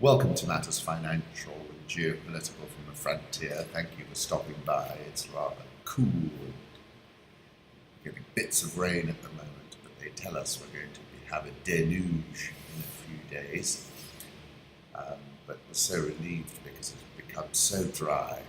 Welcome to Matters Financial and Geopolitical from the Frontier. Thank you for stopping by. It's rather cool. We're getting bits of rain at the moment, but they tell us we're going to have a deluge in a few days. But we're so relieved because it's become so dry.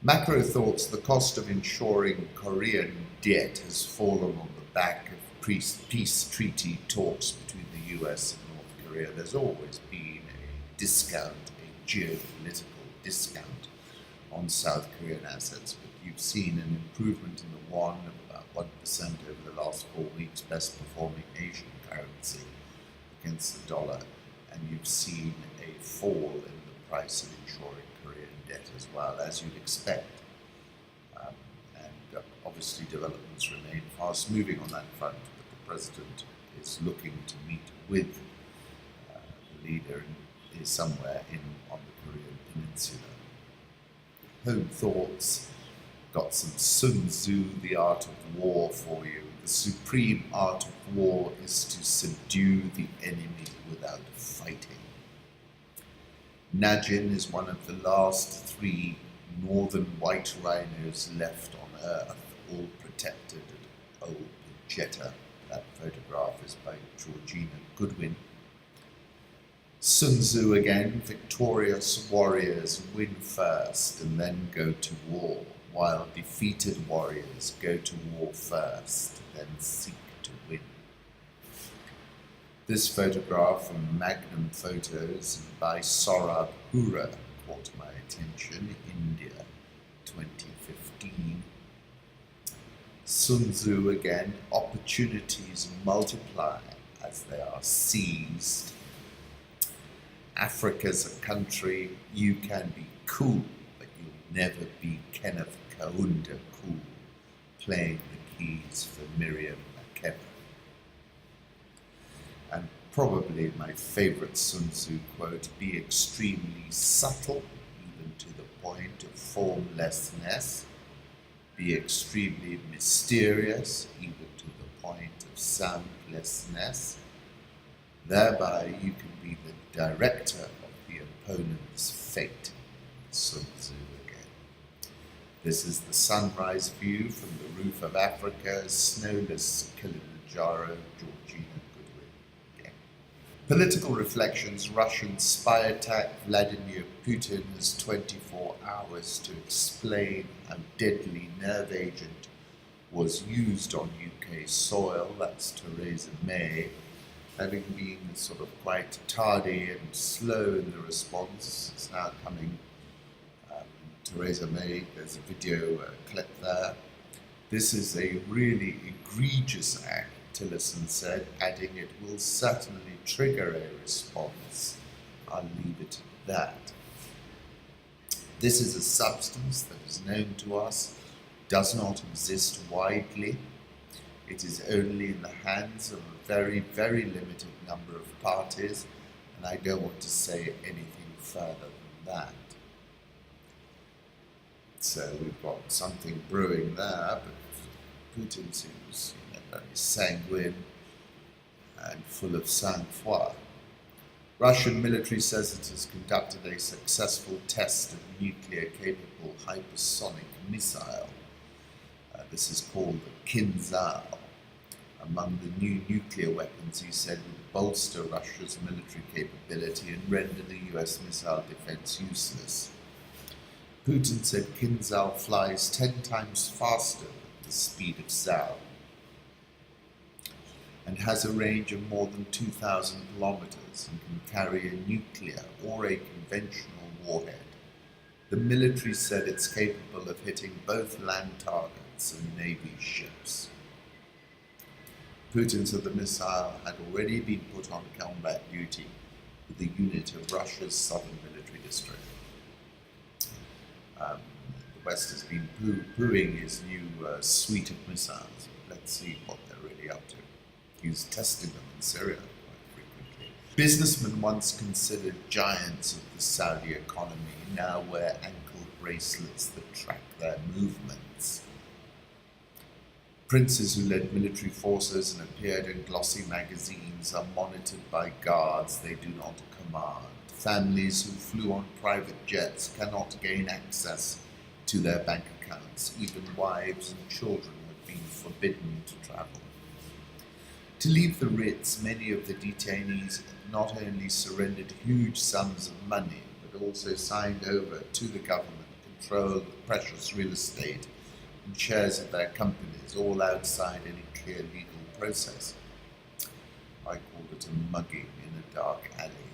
Macro thoughts: the cost of insuring Korean debt has fallen on the back of peace treaty talks between the US and North Korea. There's always been a discount, a geopolitical discount on South Korean assets, but you've seen an improvement in the won of about 1% over the last 4 weeks, best performing Asian currency against the dollar, and you've seen a fall in the price of insuring Korean debt as well, as you'd expect. Obviously developments remain fast moving on that front, but the president is looking to meet with the leader is somewhere on the Korean peninsula. Home thoughts: got some Sun Tzu, The Art of War, for you. The supreme art of war is to subdue the enemy without fighting. Najin is one of the last 3 northern white rhinos left on Earth, all protected at Old Jetta. That photograph is by Georgina Goodwin. Sun Tzu again: victorious warriors win first and then go to war, while defeated warriors go to war first, then seek to win. This photograph from Magnum Photos by Sohrab Hura caught my attention. India, 2015. Sun Tzu again: opportunities multiply as they are seized. Africa's a country, you can be cool, but you'll never be Kenneth Kaunda cool, playing the keys for Miriam Makeba. And probably my favorite Sun Tzu quote: be extremely subtle, even to the point of formlessness. Be extremely mysterious, even to the point of soundlessness. Thereby you can be the director of the opponent's fate. Sun Tzu again. This is the sunrise view from the roof of Africa's snowless Kilimanjaro. Georgina Goodwin again. Political reflections: Russian spy attack. Vladimir Putin has 24 hours to explain how deadly nerve agent was used on UK soil. That's Theresa May. Having been sort of quite tardy and slow in the response, it's now coming. Theresa May, there's a video clip there. This is a really egregious act, Tillerson said, adding it will certainly trigger a response. I'll leave it at that. This is a substance that is known to us, does not exist widely. It is only in the hands of a very, very limited number of parties, and I don't want to say anything further than that. So we've got something brewing there, but Putin seems very sanguine and full of sang-froid. Russian military says it has conducted a successful test of nuclear-capable hypersonic missile. This is called the Kinzhal. Among the new nuclear weapons, he said, would bolster Russia's military capability and render the US missile defense useless. Putin said Kinzhal flies 10 times faster than the speed of sound and has a range of more than 2,000 kilometers and can carry a nuclear or a conventional warhead. The military said it's capable of hitting both land targets and Navy ships. Putin said the missile had already been put on combat duty with a unit of Russia's southern military district. The West has been pooing his new suite of missiles. Let's see what they're really up to. He's testing them in Syria quite frequently. Businessmen once considered giants of the Saudi economy now wear ankle bracelets that track their movements. Princes who led military forces and appeared in glossy magazines are monitored by guards they do not command. Families who flew on private jets cannot gain access to their bank accounts. Even wives and children have been forbidden to travel. To leave the Ritz, many of the detainees not only surrendered huge sums of money, but also signed over to the government control of precious real estate and shares of their companies, all outside any clear legal process. I called it a mugging in a dark alley.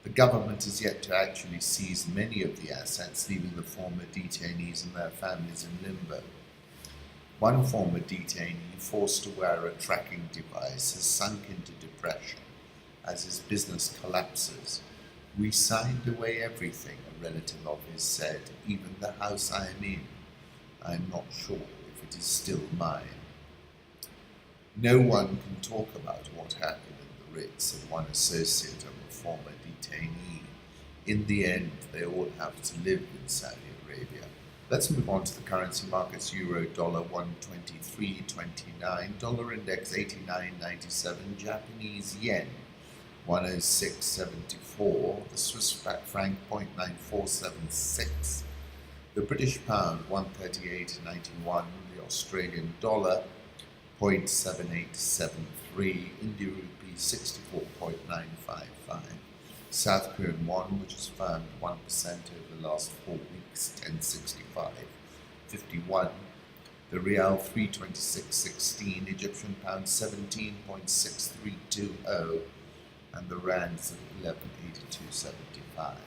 The government has yet to actually seize many of the assets, leaving the former detainees and their families in limbo. One former detainee, forced to wear a tracking device, has sunk into depression as his business collapses. "We signed away everything," a relative of his said, "even the house I am in. I am not sure if it is still mine." No one can talk about what happened in the Ritz, and one associate of a former detainee. In the end, they all have to live in Saudi Arabia. Let's move on to the currency markets. Euro dollar 123.29, dollar index 89.97, Japanese yen 106.74, the Swiss franc 0.9476, the British pound 138.91, the Australian dollar 0.7873, Indian rupee 64.955, South Korean won, which has firmed 1% over the last 4 weeks, 1065.51, the Rial 326.16, Egyptian pound 17.6320, and the Rand's at 1182.75.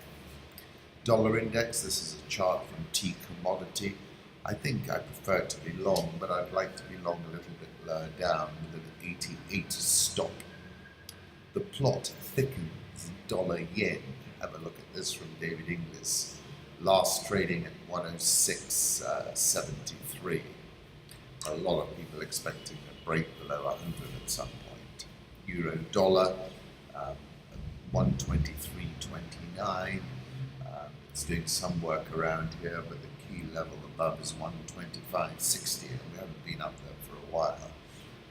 Dollar index, this is a chart from T Commodity. I think I prefer to be long, but I'd like to be long a little bit lower down with an 88 stop. The plot thickens. Dollar yen, have a look at this from David Inglis, last trading at 106.73. A lot of people expecting a break below 100 at some point. Euro dollar 123.29. It's doing some work around here, but the key level above is 125.60, and we haven't been up there for a while.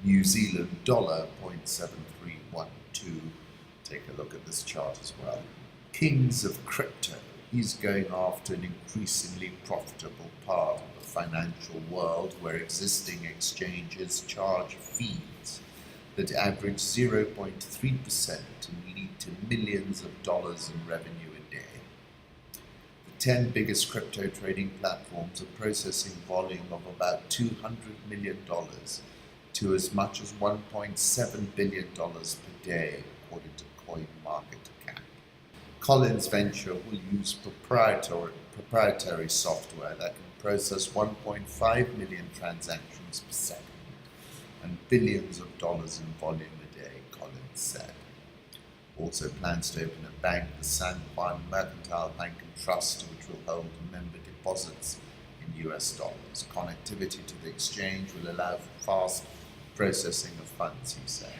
New Zealand dollar 0.7312. Take a look at this chart as well. Kings of crypto. He's going after an increasingly profitable part of the financial world where existing exchanges charge fees that average 0.3% and lead to millions of dollars in revenue a day. The 10 biggest crypto trading platforms are processing volume of about $200 million to as much as $1.7 billion per day, according to CoinMarketCap. Collins Venture will use proprietary software that can process 1.5 million transactions per second and billions of dollars in volume a day, Collins said. Also plans to open a bank, the San Juan Mercantile Bank and Trust, which will hold member deposits in US dollars. Connectivity to the exchange will allow for fast processing of funds, he said.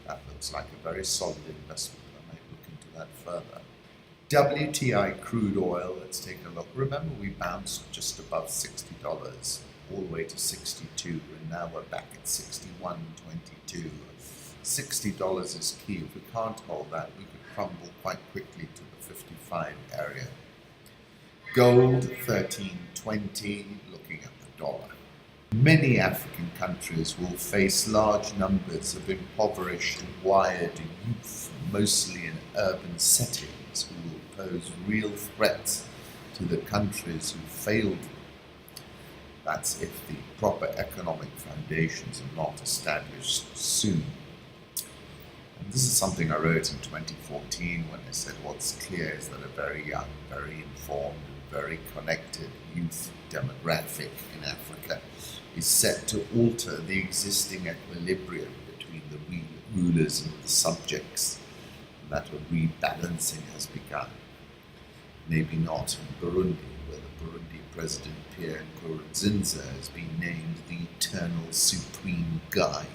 That looks like a very solid investment. I might look into that further. WTI crude oil, let's take a look. Remember, we bounced just above $60, all the way to 62, and now we're back at 61.22. $60 is key. If we can't hold that, we could crumble quite quickly to the 55 area. Gold 13.20, looking at the dollar. Many African countries will face large numbers of impoverished and wired youth, mostly in urban settings, who will pose real threats to the countries who failed them. That's if the proper economic foundations are not established soon. And this is something I wrote in 2014 when I said what's clear is that a very young, very informed, and very connected youth demographic in Africa is set to alter the existing equilibrium between the rulers and the subjects, and that a rebalancing has begun. Maybe not in Burundi, where the Burundi President Pierre Nkurunziza has been named the eternal supreme guide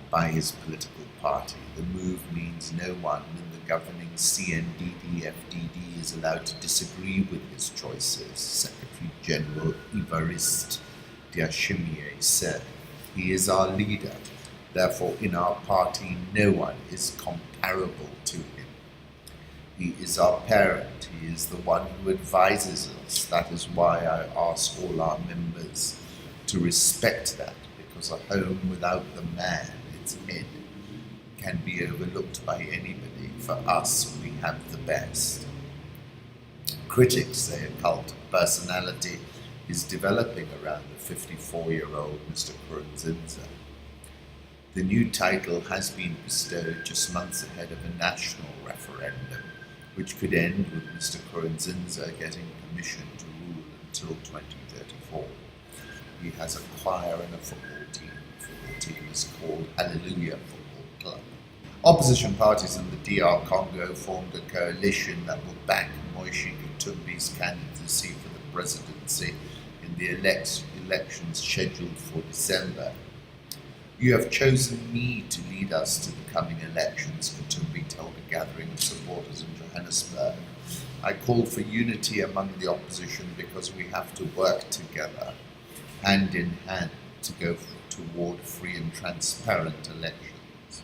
by his political party. The move means no one in the governing CNDD-FDD is allowed to disagree with his choices, Secretary General Evariste Ndayishimiye said. He is our leader. Therefore, in our party, no one is competent comparable to him. He is our parent. He is the one who advises us. That is why I ask all our members to respect that, because a home without the man, its head, can be overlooked by anybody. For us, we have the best. Critics say a cult of personality is developing around the 54-year-old Mr. Nkurunziza. The new title has been bestowed just months ahead of a national referendum, which could end with Mr. Nkurunziza getting permission to rule until 2034. He has a choir and a football team. The football team is called Hallelujah Football Club. Opposition parties in the DR Congo formed a coalition that will back Moise Katumbi's candidacy for the presidency in the elections scheduled for December. You have chosen me to lead us to the coming elections, Katumbi told a gathering of supporters in Johannesburg. I call for unity among the opposition because we have to work together, hand in hand, to go toward free and transparent elections.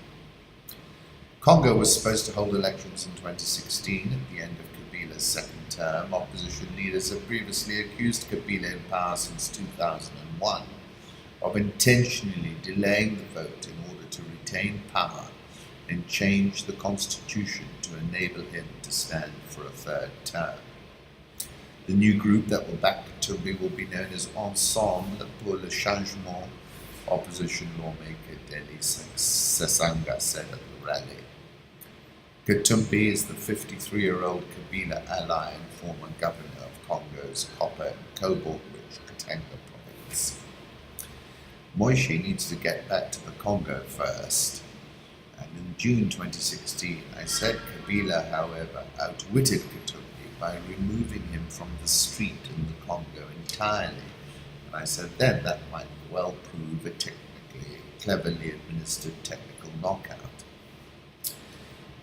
Congo was supposed to hold elections in 2016 at the end of Kabila's second term. Opposition leaders have previously accused Kabila in power since 2001 of intentionally delaying the vote in order to retain power and change the constitution to enable him to stand for a third term. The new group that will back Katumbi will be known as Ensemble pour le Changement, opposition lawmaker Deli Sesanga said at the rally. Katumbi is the 53-year-old Kabila ally and former governor of Congo's copper and cobalt-rich Katanga province. Moise needs to get back to the Congo first. And in June 2016, I said Kabila, however, outwitted Katumbi by removing him from the street in the Congo entirely. And I said then that might well prove a technically, cleverly administered technical knockout.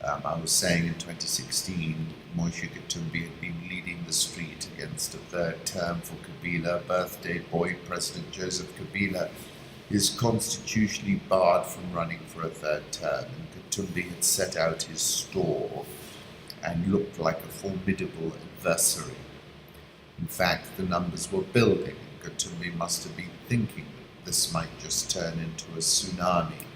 I was saying in 2016, Moise Katumbi had been leading the street against a third term for Kabila. Birthday boy President Joseph Kabila is constitutionally barred from running for a third term, and Katumbi had set out his stall and looked like a formidable adversary. In fact, the numbers were building, and Katumbi must have been thinking that this might just turn into a tsunami.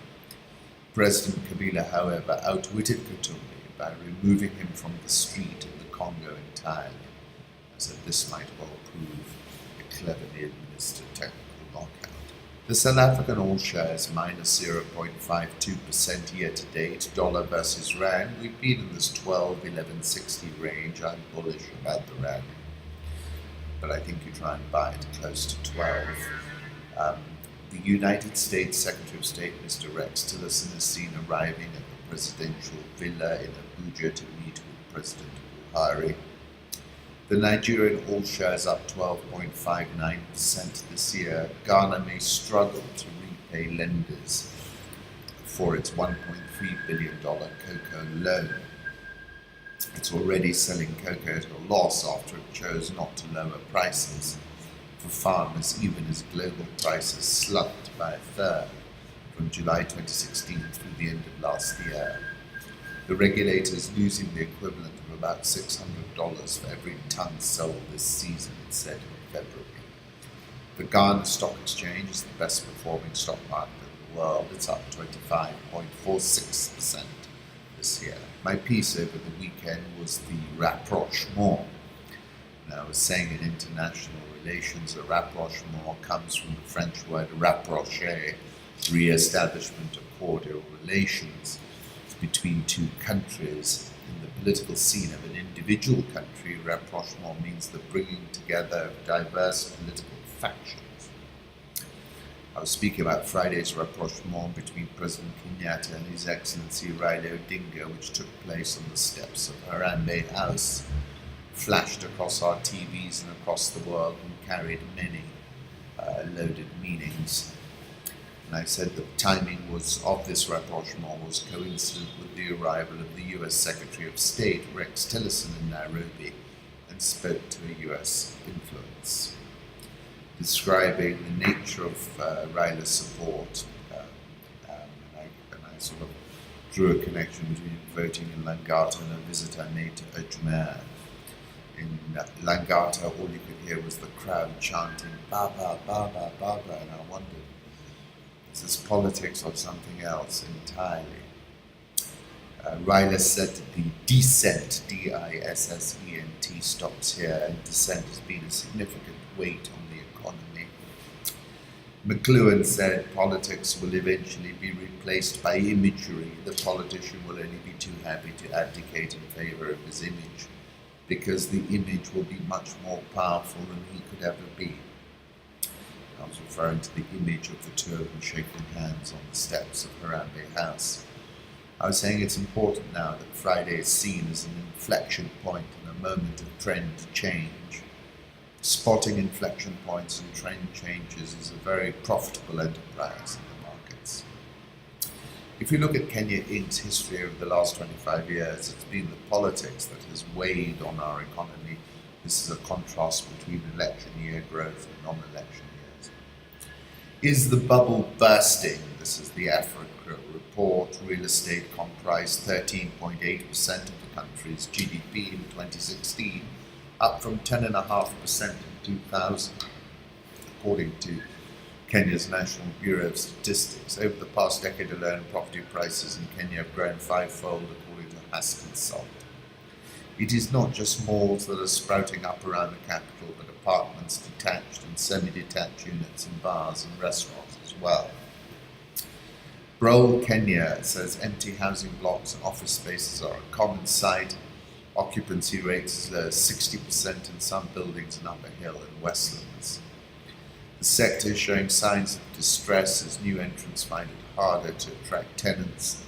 President Kabila, however, outwitted Katumbi by removing him from the street in the Congo entirely. I said this might well prove a cleverly administered technical knockout. The South African all-share is minus 0.52% year-to-date, dollar versus rand. We've been in this 12-11.60 range. I'm bullish about the rand, but I think you try and buy it close to 12. The United States Secretary of State, Mr. Rex Tillerson, is seen arriving at the presidential villa in Abuja to meet with President Buhari. The Nigerian all-share is up 12.59% this year. Ghana may struggle to repay lenders for its $1.3 billion cocoa loan. It's already selling cocoa at a loss after it chose not to lower prices for farmers, even as global prices slumped by a third from July 2016 through the end of last year. The regulator is losing the equivalent of about $600 for every ton sold this season, it said in February. The Ghana Stock Exchange is the best performing stock market in the world. It's up 25.46% this year. My piece over the weekend was the rapprochement. And I was saying in international relations, a rapprochement comes from the French word rapprocher, re-establishment of cordial relations between two countries. In the political scene of an individual country, rapprochement means the bringing together of diverse political factions. I was speaking about Friday's rapprochement between President Kenyatta and His Excellency Raila Odinga, which took place on the steps of Harambee House, flashed across our TVs and across the world, and carried many loaded meanings. And I said the timing of this rapprochement was coincident with the arrival of the US Secretary of State, Rex Tillerson, in Nairobi, and spoke to a US influence, describing the nature of Raila's support. And I sort of drew a connection between voting in Langata and a visit I made to Ajmer. In Langata, all you could hear was the crowd chanting, Baba, Baba, Baba, and I wondered, is this politics or something else entirely? Ryla said that the descent, D-I-S-S-E-N-T, stops here, and dissent has been a significant weight on the economy. McLuhan said politics will eventually be replaced by imagery. The politician will only be too happy to abdicate in favor of his image, because the image will be much more powerful than he could ever be. I was referring to the image of the two of them shaking hands on the steps of Harambe House. I was saying it's important now that Friday is seen as an inflection point and a moment of trend change. Spotting inflection points and trend changes is a very profitable enterprise in the markets. If you look at Kenya Inc.'s history over the last 25 years, it's been the politics that has weighed on our economy. This is a contrast between election year growth and non-election years. Is the bubble bursting? This is the Africa report. Real estate comprised 13.8% of the country's GDP in 2016, up from 10.5% in 2000, according to Kenya's National Bureau of Statistics. Over the past decade alone, property prices in Kenya have grown fivefold, according to Hasconsult. It is not just malls that are sprouting up around the capital, but apartments, detached and semi-detached units, and bars and restaurants as well. Brole, Kenya says empty housing blocks and office spaces are a common sight. Occupancy rates as low as 60% in some buildings in Upper Hill and Westlands. The sector is showing signs of distress as new entrants find it harder to attract tenants.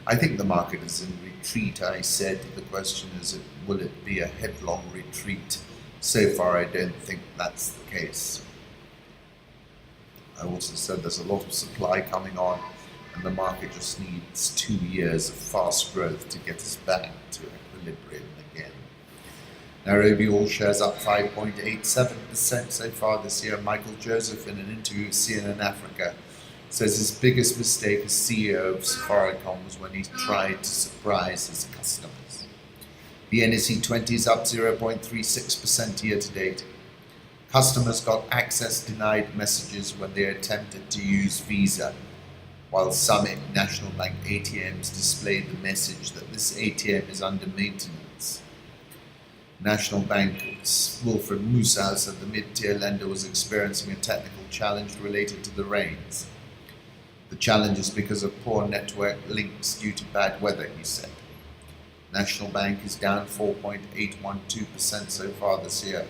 I think the market is in retreat, I said. The question is, will it be a headlong retreat? So far, I don't think that's the case. I also said there's a lot of supply coming on, and the market just needs 2 years of fast growth to get us back to equilibrium again. Nairobi all shares up 5.87% so far this year. Michael Joseph, in an interview with Saharan Africa, says his biggest mistake as CEO of Safaricom was when he tried to surprise his customers. The NSE 20 is up 0.36% year to date. Customers got access denied messages when they attempted to use Visa, while some National Bank ATMs displayed the message that this ATM is under maintenance. National Bank's Wilfred Musa said the mid-tier lender was experiencing a technical challenge related to the rains. The challenge is because of poor network links due to bad weather, he said. National Bank is down 4.812% so far this year,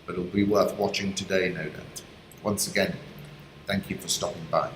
but it'll be worth watching today, no doubt. Once again, thank you for stopping by.